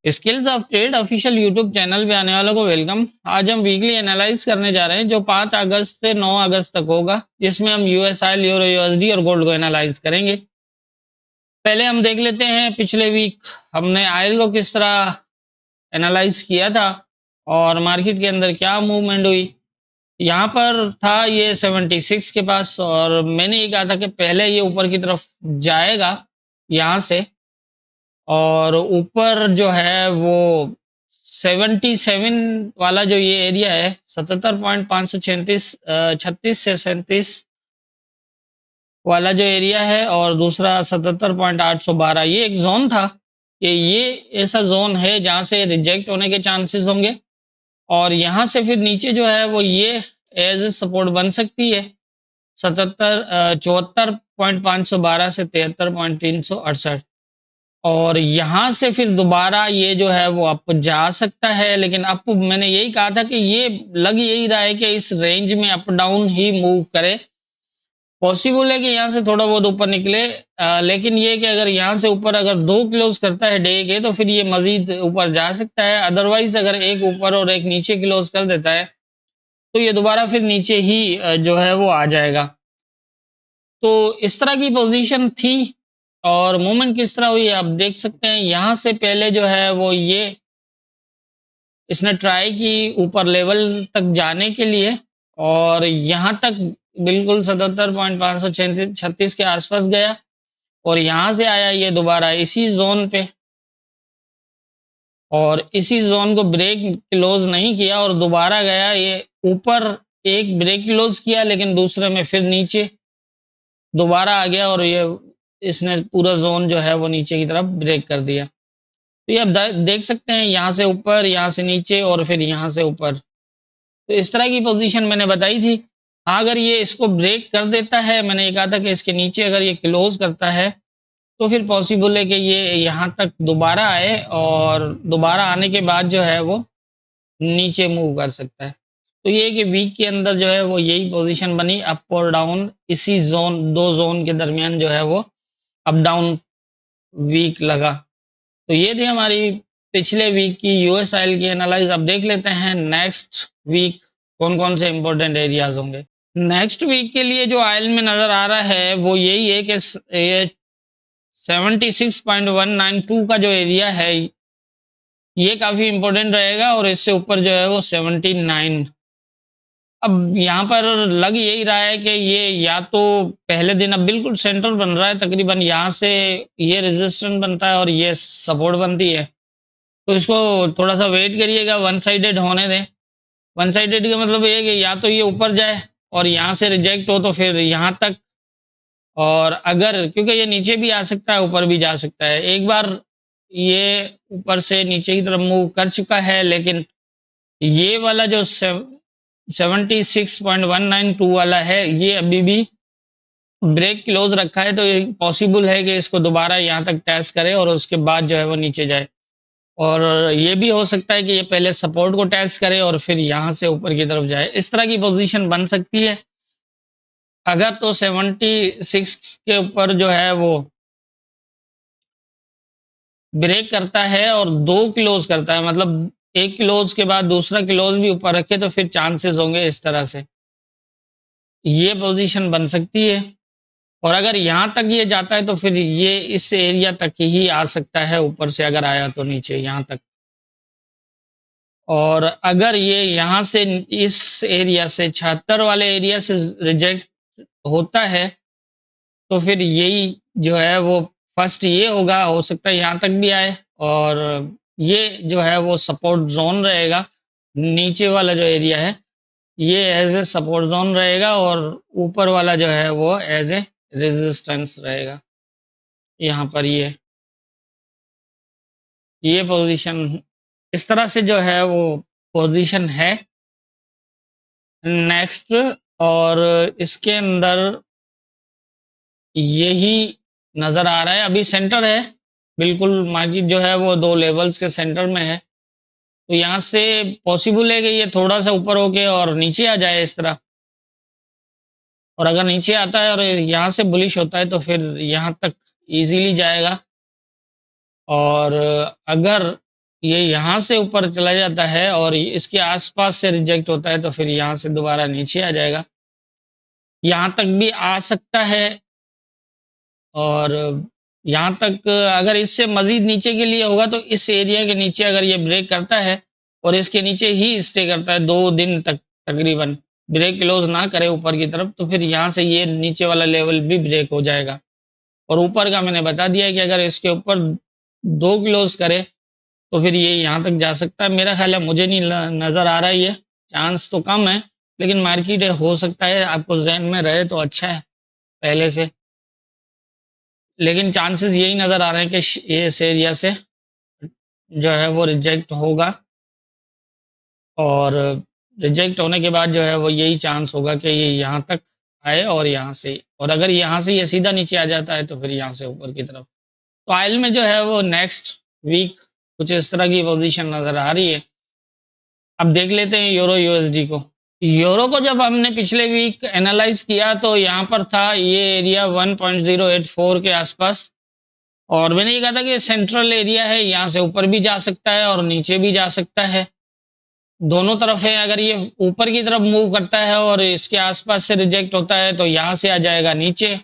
Skills of trade official YouTube channel पे आने वालों को वेलकम। आज हम वीकली एनालाइज करने जा रहे हैं जो 5 अगस्त से 9 अगस्त तक होगा, जिसमें हम यूएस आयल, यूरो यूएसडी और गोल्ड को एनालाइज करेंगे। पहले हम देख लेते हैं पिछले वीक हमने आयल को किस तरह एनालाइज किया था और मार्केट के अंदर क्या मूवमेंट हुई। यहाँ पर था ये 76 के पास और मैंने ये कहा था कि पहले ये ऊपर की तरफ जाएगा यहाँ से, और ऊपर जो है वो 77 वाला जो ये एरिया है 77.536 36 से 37 वाला जो एरिया है, और दूसरा 77.812, ये एक जोन था कि ये ऐसा जोन है जहां से रिजेक्ट होने के चांसेस होंगे, और यहां से फिर नीचे जो है वो ये एज ए सपोर्ट बन सकती है 74.512 से 73.368, और यहां से फिर दोबारा ये जो है वो अप जा सकता है। लेकिन अप मैंने यही कहा था कि ये लग यही रहा है कि इस रेंज में अप डाउन ही मूव करे। पॉसिबल है कि यहाँ से थोड़ा बहुत ऊपर निकले, लेकिन ये कि अगर यहाँ से ऊपर अगर 2 क्लोज करता है डे के तो फिर ये मजीद ऊपर जा सकता है। अदरवाइज अगर एक ऊपर और एक नीचे क्लोज कर देता है तो ये दोबारा फिर नीचे ही जो है वो आ जाएगा। तो इस तरह की पोजीशन थी, और मूवमेंट किस तरह हुई आप देख सकते हैं। यहां से पहले जो है वो ये इसने ट्राई की ऊपर लेवल तक जाने के लिए, और यहां तक बिल्कुल 77.536 के आसपास गया, और यहां से आया ये दोबारा इसी जोन पे, और इसी जोन को ब्रेक क्लोज नहीं किया और दोबारा गया ये ऊपर, एक ब्रेक क्लोज किया लेकिन दूसरे में फिर नीचे दोबारा आ गया, और ये इसने पूरा जोन जो है वो नीचे की तरफ ब्रेक कर दिया। तो ये आप देख सकते हैं यहाँ से ऊपर, यहाँ से नीचे और फिर यहाँ से ऊपर। तो इस तरह की पोजीशन मैंने बताई थी। हाँ, अगर ये इसको ब्रेक कर देता है, मैंने ये कहा था कि इसके नीचे अगर ये क्लोज करता है तो फिर पॉसिबल है कि ये यहाँ तक दोबारा आए, और दोबारा आने के बाद जो है वो नीचे मूव कर सकता है। तो ये कि वीक के अंदर जो है वो यही पोजीशन बनी, अप और डाउन, इसी जोन, दो जोन के दरमियान जो है वो अप डाउन वीक लगा। तो ये थी हमारी पिछले वीक की यूएस आयल की एनालाइज। अब देख लेते हैं नेक्स्ट वीक कौन कौन से इंपॉर्टेंट एरियाज होंगे। नेक्स्ट वीक के लिए जो आयल में नजर आ रहा है वो यही है कि ये 76.192 का जो एरिया है ये काफी इंपॉर्टेंट रहेगा, और इससे ऊपर जो है वो 79। अब यहाँ पर लग यही रहा है कि ये या तो पहले दिन अब बिल्कुल सेंटर बन रहा है, तकरीबन यहाँ से ये रेजिस्टेंस बनता है और ये सपोर्ट बनती है। तो इसको थोड़ा सा वेट करिएगा, वन साइडेड होने दें। वन साइडेड का मतलब ये कि या तो ये ऊपर जाए और यहाँ से रिजेक्ट हो तो फिर यहाँ तक, और अगर क्योंकि ये नीचे भी आ सकता है ऊपर भी जा सकता है। एक बार ये ऊपर से नीचे की तरफ मूव कर चुका है, लेकिन ये वाला जो 76.192 वाला है ये अभी भी ब्रेक क्लोज रखा है, तो ये पॉसिबल है कि इसको दोबारा यहाँ तक टेस्ट करे और उसके बाद जो है वो नीचे जाए। और ये भी हो सकता है कि ये पहले सपोर्ट को टेस्ट करे और फिर यहाँ से ऊपर की तरफ जाए। इस तरह की पोजीशन बन सकती है। अगर तो 76 के ऊपर जो है वो ब्रेक करता है और 2 क्लोज करता है, मतलब एक क्लोज के बाद दूसरा क्लोज भी ऊपर रखे, तो फिर चांसेस होंगे इस तरह से ये पोजीशन बन सकती है। और अगर यहाँ तक ये जाता है तो फिर ये इस एरिया तक ही आ सकता है, ऊपर से अगर आया तो नीचे यहाँ तक। और अगर ये यहाँ से इस एरिया से 76 वाले एरिया से रिजेक्ट होता है तो फिर यही जो है वो फर्स्ट ये होगा, हो सकता है यहाँ तक भी आए, और ये जो है वो सपोर्ट जोन रहेगा। नीचे वाला जो एरिया है ये एज ए सपोर्ट जोन रहेगा, और ऊपर वाला जो है वो एज ए रेजिस्टेंस रहेगा। यहाँ पर ये पोजीशन इस तरह से जो है वो पोजीशन है नेक्स्ट। और इसके अंदर यही नजर आ रहा है, अभी सेंटर है बिल्कुल, मार्केट जो है वो 2 लेवल्स के सेंटर में है। तो यहाँ से पॉसिबल है कि ये थोड़ा सा ऊपर होके और नीचे आ जाए इस तरह, और अगर नीचे आता है और यहाँ से बुलिश होता है तो फिर यहाँ तक इजीली जाएगा। और अगर ये यहाँ से ऊपर चला जाता है और इसके आसपास से रिजेक्ट होता है, तो फिर यहाँ से दोबारा नीचे आ जाएगा, यहाँ तक भी आ सकता है। और यहाँ तक अगर इससे मजीद नीचे के लिए होगा तो इस एरिया के नीचे अगर ये ब्रेक करता है और इसके नीचे ही स्टे करता है 2 दिन तक, तकरीबन ब्रेक क्लोज ना करे ऊपर की तरफ, तो फिर यहाँ से ये नीचे वाला लेवल भी ब्रेक हो जाएगा। और ऊपर का मैंने बता दिया कि अगर इसके ऊपर 2 क्लोज करे तो फिर ये यहाँ तक जा सकता है। मेरा ख्याल है, मुझे नहीं नज़र आ रहा है, ये चांस तो कम है, लेकिन मार्केट हो सकता है आपको जहन में रहे तो अच्छा है पहले से। लेकिन चांसेस यही नज़र आ रहे हैं कि ये इस एरिया से जो है वो रिजेक्ट होगा, और रिजेक्ट होने के बाद जो है वो यही चांस होगा कि ये यहाँ तक आए और यहाँ से, और अगर यहाँ से ये सीधा नीचे आ जाता है तो फिर यहाँ से ऊपर की तरफ। तो आयल में जो है वो नेक्स्ट वीक कुछ इस तरह की पोजीशन नज़र आ रही है। अब देख लेते हैं यूरो यूएसडी को। यूरो को जब हमने पिछले वीक एनालाइज किया तो यहाँ पर था ये एरिया 1.084 के आसपास, और मैंने ये कहा था कि सेंट्रल एरिया है, यहाँ से ऊपर भी जा सकता है और नीचे भी जा सकता है, दोनों तरफ है। अगर ये ऊपर की तरफ मूव करता है और इसके आसपास से रिजेक्ट होता है तो यहाँ से आ जाएगा नीचे,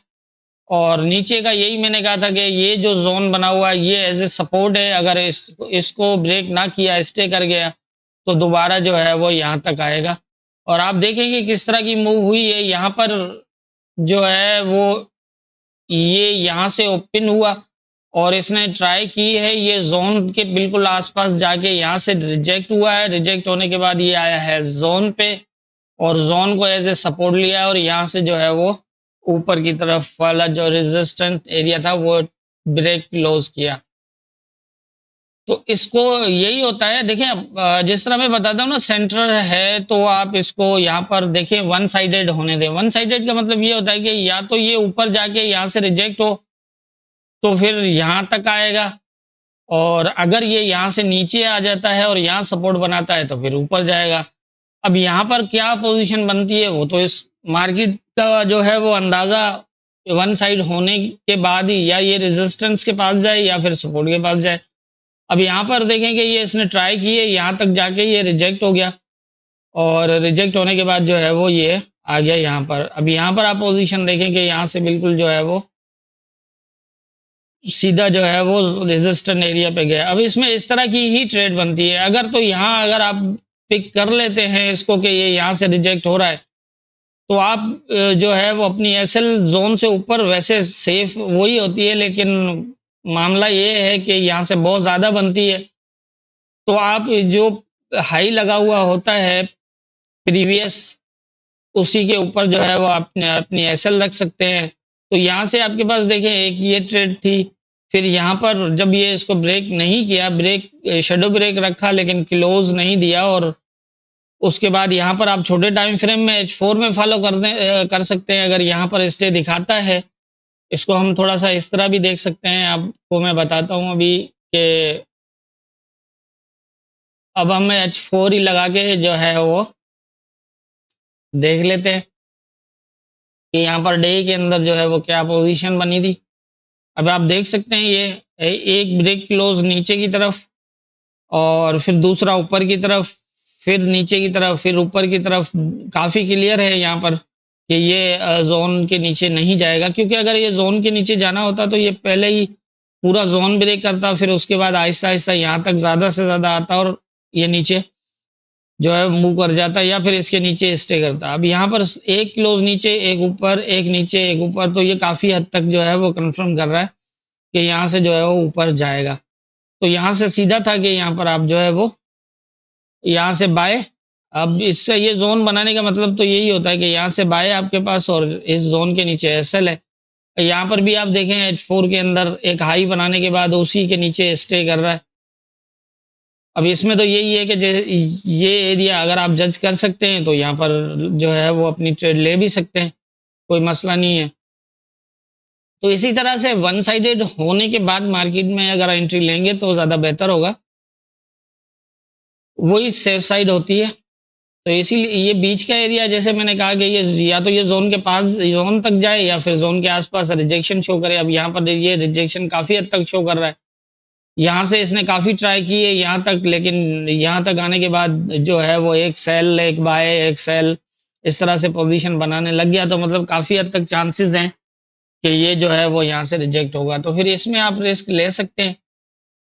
और नीचे का यही मैंने कहा था कि ये जो जोन बना हुआ है ये एज ए सपोर्ट है, अगर इसको ब्रेक ना किया, स्टे कर गया, तो दोबारा जो है वो यहाँ तक आएगा। और आप देखेंगे किस तरह की मूव हुई है, यहाँ पर जो है वो ये यहाँ से ओपन हुआ और इसने ट्राई की है ये जोन के बिल्कुल आसपास जाके, यहाँ से रिजेक्ट हुआ है, रिजेक्ट होने के बाद ये आया है जोन पे और जोन को एज ए सपोर्ट लिया, और यहाँ से जो है वो ऊपर की तरफ वाला जो रेजिस्टेंस एरिया था वो ब्रेक क्लोज किया। तो इसको यही होता है, देखिए जिस तरह मैं बताता हूँ ना, सेंटर है तो आप इसको यहाँ पर देखिए वन साइडेड होने दें। वन साइडेड का मतलब ये होता है कि या तो ये ऊपर जाके यहाँ से रिजेक्ट हो तो फिर यहाँ तक आएगा, और अगर ये यहाँ से नीचे आ जाता है और यहाँ सपोर्ट बनाता है तो फिर ऊपर जाएगा। अब यहाँ पर क्या पोजीशन बनती है वो तो इस मार्केट का जो है वो अंदाज़ा वन साइड होने के बाद ही, या ये रेजिस्टेंस के पास जाए या फिर सपोर्ट के पास जाए। अब यहाँ पर देखें कि ये इसने ट्राई की है, यहाँ तक जाके ये रिजेक्ट हो गया, और रिजेक्ट होने के बाद जो है वो ये आ गया यहाँ पर। अब यहाँ पर आप पोजीशन देखें कि यहाँ से बिल्कुल जो है वो सीधा जो है वो रेजिस्टेंट एरिया पे गया। अब इसमें इस तरह की ही ट्रेड बनती है। अगर तो यहाँ अगर आप पिक कर लेते हैं इसको कि ये यहाँ से रिजेक्ट हो रहा है, तो आप जो है वो अपनी एसएल जोन से ऊपर वैसे सेफ वही होती है, लेकिन मामला ये है कि यहाँ से बहुत ज़्यादा बनती है, तो आप जो हाई लगा हुआ होता है प्रीवियस, उसी के ऊपर जो है वो अपने अपनी एसएल रख सकते हैं। तो यहाँ से आपके पास देखें एक ये ट्रेड थी, फिर यहाँ पर जब ये इसको ब्रेक नहीं किया, ब्रेक शेडो ब्रेक रखा लेकिन क्लोज नहीं दिया, और उसके बाद यहाँ पर आप छोटे टाइम फ्रेम में H4 में फॉलो कर सकते हैं। अगर यहाँ पर स्टे दिखाता है, इसको हम थोड़ा सा इस तरह भी देख सकते हैं, आपको मैं बताता हूँ अभी कि अब हम H4 ही लगा के जो है वो देख लेते हैं कि यहाँ पर डे के अंदर जो है वो क्या पोजीशन बनी थी। अब आप देख सकते हैं ये एक ब्रेक क्लोज नीचे की तरफ, और फिर दूसरा ऊपर की तरफ, फिर नीचे की तरफ, फिर ऊपर की तरफ। काफ़ी क्लियर है यहाँ पर कि ये जोन के नीचे नहीं जाएगा, क्योंकि अगर ये जोन के नीचे जाना होता तो ये पहले ही पूरा जोन ब्रेक करता, फिर उसके बाद आहिस्ता आहिस्ता यहाँ तक ज़्यादा से ज़्यादा आता और ये नीचे जो है मूव कर जाता, या फिर इसके नीचे स्टे करता। अब यहाँ पर एक क्लोज नीचे, एक ऊपर, एक नीचे, एक ऊपर, तो ये काफ़ी हद तक जो है वो कंफर्म कर रहा है कि यहाँ से जो है वो ऊपर जाएगा। तो यहाँ से सीधा था कि यहाँ पर आप जो है वो यहाँ से बाय, अब इससे ये जोन बनाने का मतलब तो यही होता है कि यहाँ से बाय आपके पास और इस जोन के नीचे एसएल है। यहाँ पर भी आप देखें H4 के अंदर एक हाई बनाने के बाद उसी के नीचे स्टे कर रहा है। अब इसमें तो यही है कि ये एरिया अगर आप जज कर सकते हैं तो यहाँ पर जो है वो अपनी ट्रेड ले भी सकते हैं, कोई मसला नहीं है। तो इसी तरह से वन साइडेड होने के बाद मार्केट में अगर एंट्री लेंगे तो ज़्यादा बेहतर होगा, वही सेफ साइड होती है। तो इसीलिए ये बीच का एरिया, जैसे मैंने कहा कि ये या तो ये जोन के पास, जोन तक जाए, या फिर जोन के आसपास रिजेक्शन शो करे। अब यहाँ पर ये रिजेक्शन काफ़ी हद तक शो कर रहा है, यहाँ से इसने काफ़ी ट्राई की है यहाँ तक, लेकिन यहाँ तक आने के बाद जो है वो एक सेल, एक बाय, एक सेल, इस तरह से पोजीशन बनाने लग गया। तो मतलब काफ़ी हद तक चांसेस हैं कि ये जो है वो यहाँ से रिजेक्ट होगा। तो फिर इसमें आप रिस्क ले सकते हैं।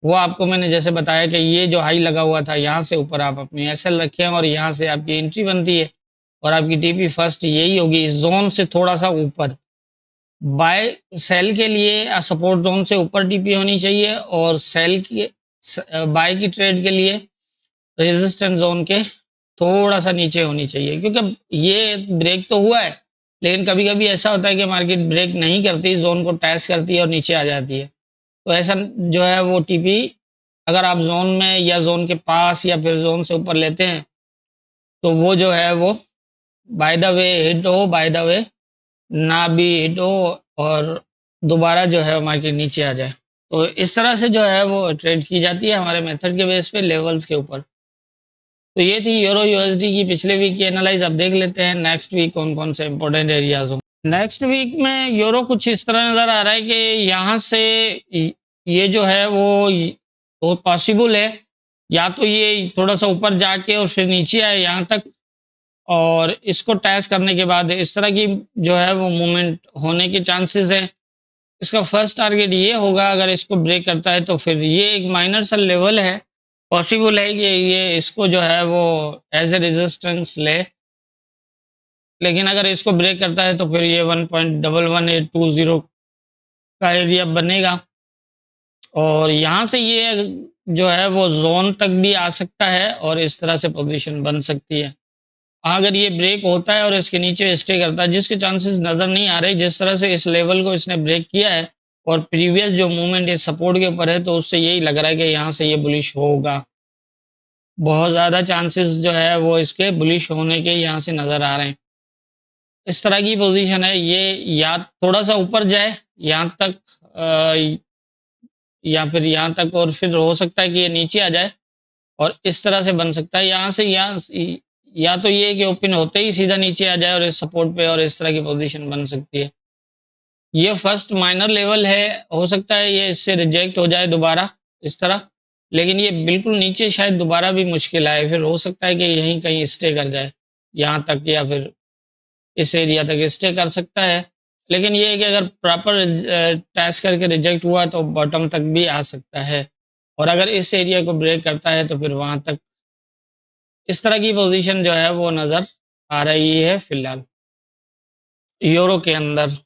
वो आपको मैंने जैसे बताया कि ये जो हाई लगा हुआ था, यहाँ से ऊपर आप अपनी एसएल रखें और यहाँ से आपकी एंट्री बनती है और आपकी टीपी फर्स्ट यही होगी, इस जोन से थोड़ा सा ऊपर। बाय सेल के लिए सपोर्ट जोन से ऊपर टीपी होनी चाहिए और सेल की बाय की ट्रेड के लिए रेजिस्टेंस जोन के थोड़ा सा नीचे होनी चाहिए, क्योंकि ये ब्रेक तो हुआ है लेकिन कभी कभी ऐसा होता है कि मार्केट ब्रेक नहीं करती, जोन को टेस्ट करती है और नीचे आ जाती है। तो ऐसा जो है वो टीपी अगर आप जोन में या जोन के पास या फिर जोन से ऊपर लेते हैं तो वो जो है वो बाय द वे हिट हो, बाय द वे ना भी हिट हो और दोबारा जो है मार्केट नीचे आ जाए। तो इस तरह से जो है वो ट्रेड की जाती है हमारे मेथड के बेस पे लेवल्स के ऊपर। तो ये थी यूरो यूएसडी की पिछले वीक की एनालाइज। अब देख लेते हैं नेक्स्ट वीक कौन कौन से इंपॉर्टेंट एरियाज हों। नेक्स्ट वीक में यूरो कुछ इस तरह नज़र आ रहा है कि यहाँ से ये जो है वो पॉसिबल है, या तो ये थोड़ा सा ऊपर जाके और फिर नीचे आए यहाँ तक, और इसको टेस्ट करने के बाद इस तरह की जो है वो मूवमेंट होने के चांसेस हैं। इसका फर्स्ट टारगेट ये होगा, अगर इसको ब्रेक करता है तो फिर ये एक माइनर सा लेवल है, पॉसिबल है कि ये इसको जो है वो एज ए रेजिस्टेंस ले, लेकिन अगर इसको ब्रेक करता है तो फिर ये 1.11820 का एरिया बनेगा और यहाँ से ये जो है वो जोन तक भी आ सकता है और इस तरह से पोजीशन बन सकती है। अगर ये ब्रेक होता है और इसके नीचे स्टे करता है, जिसके चांसेस नज़र नहीं आ रहे, जिस तरह से इस लेवल को इसने ब्रेक किया है और प्रीवियस जो मूवमेंट इस सपोर्ट के ऊपर है, तो उससे यही लग रहा है कि यहाँ से ये बुलिश होगा। बहुत ज़्यादा चांसेस जो है वो इसके बुलिश होने के यहाँ से नज़र आ रहे हैं। इस तरह की पोजीशन है, ये या थोड़ा सा ऊपर जाए यहाँ तक या फिर यहाँ तक, और फिर हो सकता है कि ये नीचे आ जाए और इस तरह से बन सकता है यहाँ से, या तो ये कि ओपन होते ही सीधा नीचे आ जाए और इस सपोर्ट पे, और इस तरह की पोजीशन बन सकती है। ये फर्स्ट माइनर लेवल है, हो सकता है ये इससे रिजेक्ट हो जाए दोबारा इस तरह, लेकिन ये बिल्कुल नीचे शायद दोबारा भी मुश्किल आए, फिर हो सकता है कि यहीं कहीं स्टे कर जाए यहाँ तक, या फिर इस एरिया तक स्टे कर सकता है। लेकिन ये है कि अगर प्रॉपर टेस्ट करके रिजेक्ट हुआ तो बॉटम तक भी आ सकता है, और अगर इस एरिया को ब्रेक करता है तो फिर वहां तक। इस तरह की पोजीशन जो है वो नज़र आ रही है फिलहाल यूरो के अंदर।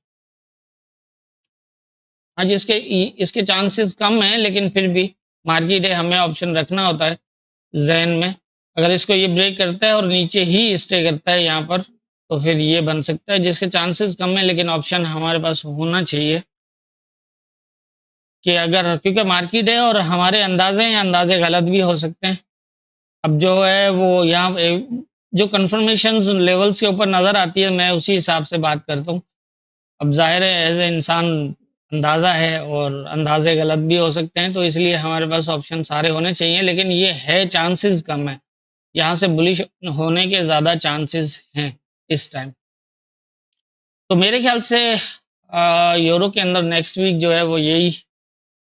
आज इसके चांसेस कम हैं, लेकिन फिर भी मार्केट है, हमें ऑप्शन रखना होता है जहन में। अगर इसको ये ब्रेक करता है और नीचे ही स्टे करता है यहाँ पर, तो फिर ये बन सकता है, जिसके चांसेस कम है, लेकिन ऑप्शन हमारे पास होना चाहिए कि अगर, क्योंकि मार्केट है और हमारे अंदाजे हैं, अंदाजे गलत भी हो सकते हैं। अब जो है वो यहाँ जो कंफर्मेशन लेवल्स के ऊपर नज़र आती है, मैं उसी हिसाब से बात करता हूँ। अब जाहिर है एज ए इंसान अंदाज़ा है और अंदाजे गलत भी हो सकते हैं, तो इसलिए हमारे पास ऑप्शन सारे होने चाहिए, लेकिन ये है चांसेस कम है, यहाँ से बुलिश होने के ज़्यादा चांसेस हैं इस टाइम। तो मेरे ख्याल से यूरो के अंदर नेक्स्ट वीक जो है वो यही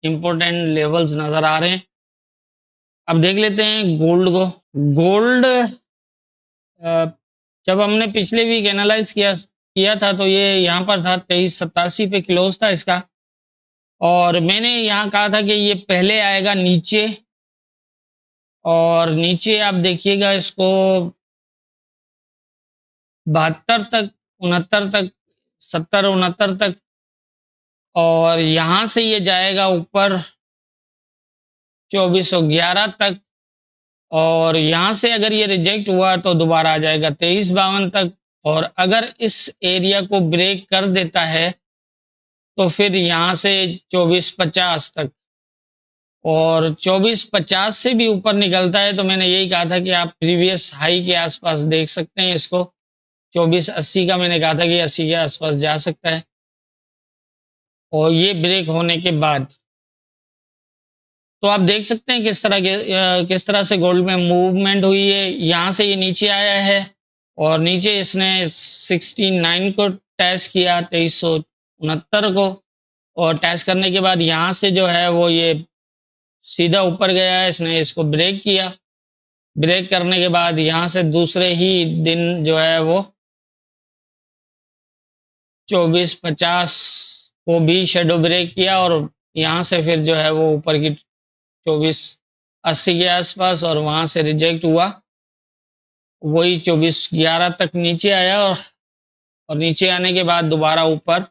इम्पोर्टेंट लेवल्स नज़र आ रहे हैं। अब देख लेते हैं गोल्ड को। गोल्ड जब हमने पिछले वीक एनालाइज किया था तो ये यहाँ पर था 2387 पे क्लोज था इसका, और मैंने यहाँ कहा था कि ये पहले आएगा नीचे, और नीचे आप देखिएगा इसको 72 तक, 69 तक, 70 69 तक, और यहाँ से ये जाएगा ऊपर 2411 तक, और यहाँ से अगर ये रिजेक्ट हुआ तो दोबारा आ जाएगा 2352 तक, और अगर इस एरिया को ब्रेक कर देता है तो फिर यहाँ से 2450 तक, और 2450 से भी ऊपर निकलता है तो मैंने यही कहा था कि आप प्रीवियस हाई के आसपास देख सकते हैं इसको। 2480 का मैंने कहा था कि 80 के आसपास जा सकता है, और ये ब्रेक होने के बाद तो आप देख सकते हैं किस तरह से गोल्ड में मूवमेंट हुई है। यहाँ से ये नीचे आया है और नीचे इसने 69 को टेस्ट किया, 2369 को, और टेस्ट करने के बाद यहाँ से जो है वो ये सीधा ऊपर गया है, इसने इसको ब्रेक किया। ब्रेक करने के बाद यहाँ से दूसरे ही दिन जो है वो 2450 को भी शेडो ब्रेक किया, और यहाँ से फिर जो है वो ऊपर की 2480 के आसपास, और वहां से रिजेक्ट हुआ, वही 2411 तक नीचे आया, और नीचे आने के बाद दोबारा ऊपर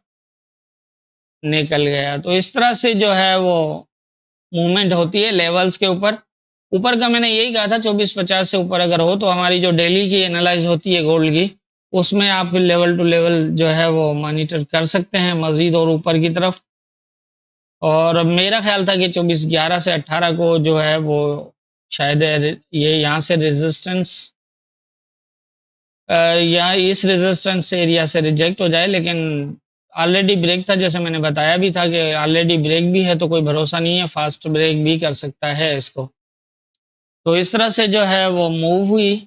निकल गया। तो इस तरह से जो है वो मूवमेंट होती है लेवल्स के ऊपर। ऊपर का मैंने यही कहा था 2450 से ऊपर अगर हो तो हमारी जो डेली की एनालाइज होती है गोल्ड की, उसमें आप लेवल टू लेवल जो है वो मॉनिटर कर सकते हैं मजीद और ऊपर की तरफ। और मेरा ख्याल था कि 2411 से 18 को जो है वो शायद ये यहाँ से रेजिस्टेंस या इस रेजिस्टेंस एरिया से रिजेक्ट हो जाए, लेकिन ऑलरेडी ब्रेक था, जैसे मैंने बताया भी था कि ऑलरेडी ब्रेक भी है, तो कोई भरोसा नहीं है, फास्ट ब्रेक भी कर सकता है इसको। तो इस तरह से जो है वो मूव हुई।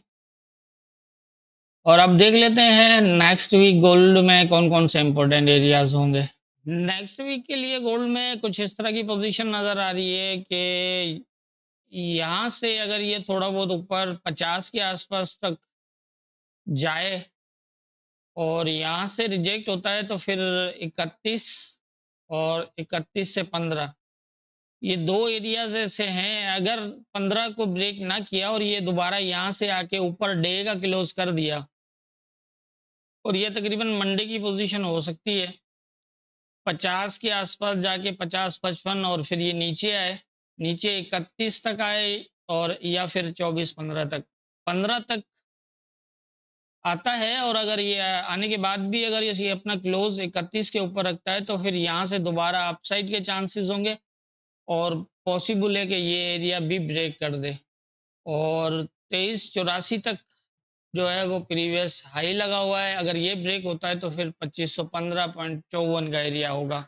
और अब देख लेते हैं नेक्स्ट वीक गोल्ड में कौन कौन से इंपॉर्टेंट एरियाज होंगे। नेक्स्ट वीक के लिए गोल्ड में कुछ इस तरह की पोजीशन नजर आ रही है कि यहाँ से अगर ये थोड़ा बहुत ऊपर 50 के आसपास तक जाए और यहाँ से रिजेक्ट होता है तो फिर 31 और 31 से 15, ये दो एरियाज ऐसे हैं, अगर 15 को ब्रेक ना किया और ये दोबारा यहाँ से आके ऊपर डे का क्लोज कर दिया, और ये तकरीबन मंडे की पोजीशन हो सकती है, 50 के आसपास जाके 50-55, और फिर ये नीचे आए, नीचे 31 तक आए, और या फिर 24-15 तक, 15 तक आता है, और अगर ये आने के बाद भी अगर ये अपना क्लोज 31 के ऊपर रखता है तो फिर यहाँ से दोबारा अपसाइड के चांसेस होंगे, और पॉसिबल है कि ये एरिया भी ब्रेक कर दे, और 2384 तक जो है वो प्रीवियस हाई लगा हुआ है, अगर ये ब्रेक होता है तो फिर 2515.54 का एरिया होगा,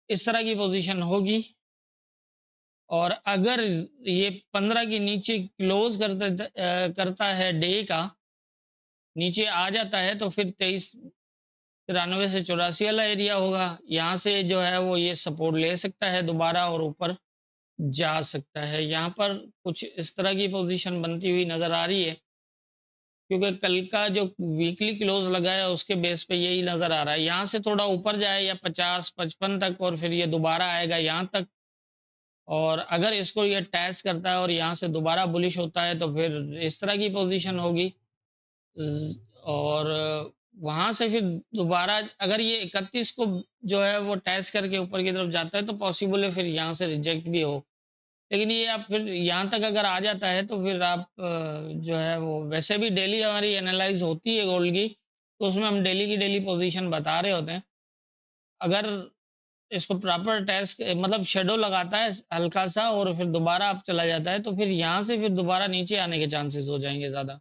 इस तरह की पोजीशन होगी। और अगर ये 15 के नीचे क्लोज करता है डे का, नीचे आ जाता है तो फिर 2393 से 84 वाला एरिया होगा, यहाँ से जो है वो ये सपोर्ट ले सकता है दोबारा और ऊपर जा सकता है। यहाँ पर कुछ इस तरह की पोजीशन बनती हुई नजर आ रही है, क्योंकि कल का जो वीकली क्लोज लगा है उसके बेस पे यही नजर आ रहा है, यहाँ से थोड़ा ऊपर जाए या 50-55 तक, और फिर ये दोबारा आएगा यहाँ तक, और अगर इसको ये टेस्ट करता है और यहाँ से दोबारा बुलिश होता है तो फिर इस तरह की पोजीशन होगी। और वहां से फिर दोबारा अगर ये 31 को जो है वो टेस्ट करके ऊपर की तरफ जाता है तो पॉसिबल है फिर यहाँ से रिजेक्ट भी हो, लेकिन ये आप फिर यहाँ तक अगर आ जाता है तो फिर आप जो है वो, वैसे भी डेली हमारी एनालाइज होती है गोल्ड की, तो उसमें हम डेली की डेली पोजीशन बता रहे होते हैं। अगर इसको प्रॉपर टेस्ट मतलब शेडो लगाता है हल्का सा और फिर दोबारा आप चला जाता है तो फिर यहाँ से फिर दोबारा नीचे आने के चांसेस हो जाएंगे ज़्यादा।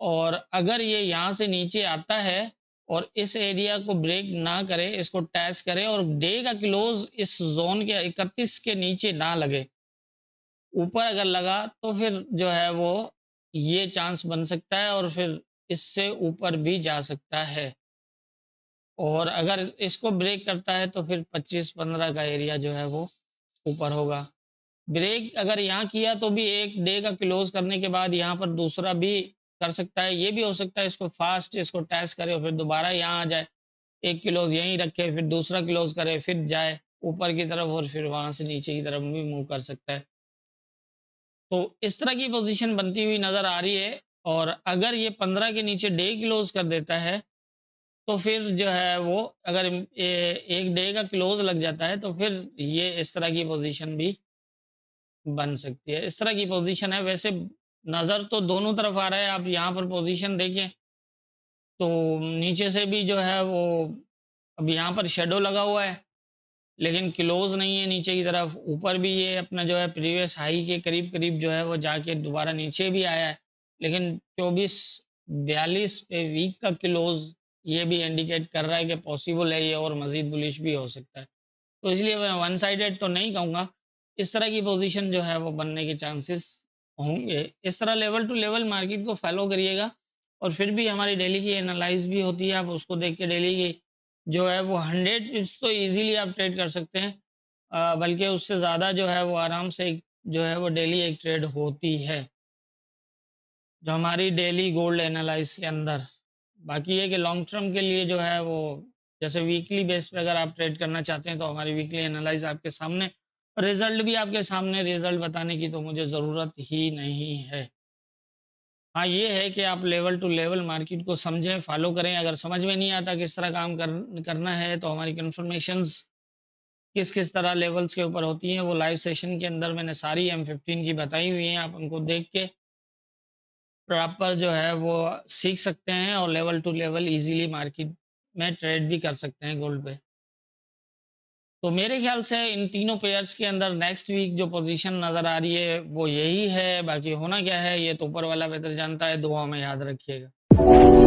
और अगर ये यहाँ से नीचे आता है और इस एरिया को ब्रेक ना करे, इसको टेस्ट करे और डे का क्लोज इस जोन के 31 के नीचे ना लगे, ऊपर अगर लगा तो फिर जो है वो ये चांस बन सकता है और फिर इससे ऊपर भी जा सकता है। और अगर इसको ब्रेक करता है तो फिर 25-15 का एरिया जो है वो ऊपर होगा। ब्रेक अगर यहाँ किया तो भी एक डे का क्लोज करने के बाद यहाँ पर दूसरा भी कर सकता है, ये भी हो सकता है इसको फास्ट इसको टेस्ट करे और फिर दोबारा यहाँ आ जाए, एक क्लोज यहीं रखे फिर दूसरा क्लोज करे फिर जाए ऊपर की तरफ और फिर वहां से नीचे की तरफ भी मूव कर सकता है। तो इस तरह की पोजीशन बनती हुई नजर आ रही है। और अगर ये 15 के नीचे डे क्लोज कर देता है तो फिर जो है वो अगर एक डे का क्लोज लग जाता है तो फिर ये इस तरह की पोजीशन भी बन सकती है। इस तरह की पोजीशन है, वैसे नज़र तो दोनों तरफ आ रहा है, आप यहाँ पर पोजीशन देखें तो नीचे से भी जो है वो अब यहाँ पर शेडो लगा हुआ है लेकिन क्लोज नहीं है नीचे की तरफ, ऊपर भी ये अपना जो है प्रीवियस हाई के करीब करीब जो है वो जाके दोबारा नीचे भी आया है, लेकिन 24-42 पे वीक का क्लोज ये भी इंडिकेट कर रहा है कि पॉसिबल है ये और मजीद बुलिश भी हो सकता है। तो इसलिए मैं वन साइडेड तो नहीं कहूँगा, इस तरह की पोजीशन जो है वो बनने के चांसेस होंगे। इस तरह लेवल टू लेवल मार्केट को फॉलो करिएगा और फिर भी हमारी डेली की एनालाइज भी होती है, आप उसको देख के डेली की जो है वो 100 टिप्स तो इजीली आप ट्रेड कर सकते हैं। बल्कि उससे ज़्यादा जो है वो आराम से जो है वो डेली एक ट्रेड होती है, जो हमारी डेली गोल्ड एनालाइज के अंदर। बाकी ये कि लॉन्ग टर्म के लिए जो है वो जैसे वीकली बेस पे अगर आप ट्रेड करना चाहते हैं तो हमारी वीकली एनालाइज आपके सामने, रिजल्ट भी आपके सामने, रिजल्ट बताने की तो मुझे ज़रूरत ही नहीं है। हाँ, ये है कि आप लेवल टू लेवल मार्केट को समझें, फॉलो करें। अगर समझ में नहीं आता किस तरह काम करना है तो हमारी कंफर्मेशंस किस-किस तरह लेवल्स के ऊपर होती हैं, वो लाइव सेशन के अंदर मैंने सारी M15 की बताई हुई हैं। आप उनको देख के प्रॉपर जो है वो सीख सकते हैं और level to level easily market में ट्रेड भी कर सकते हैं गोल्ड पे। तो मेरे ख्याल से इन तीनों पेयर्स के अंदर नेक्स्ट वीक जो पोज़ीशन नज़र आ रही है वो यही है, बाकी होना क्या है ये तो ऊपर वाला बेहतर जानता है, दुआ में याद रखिएगा।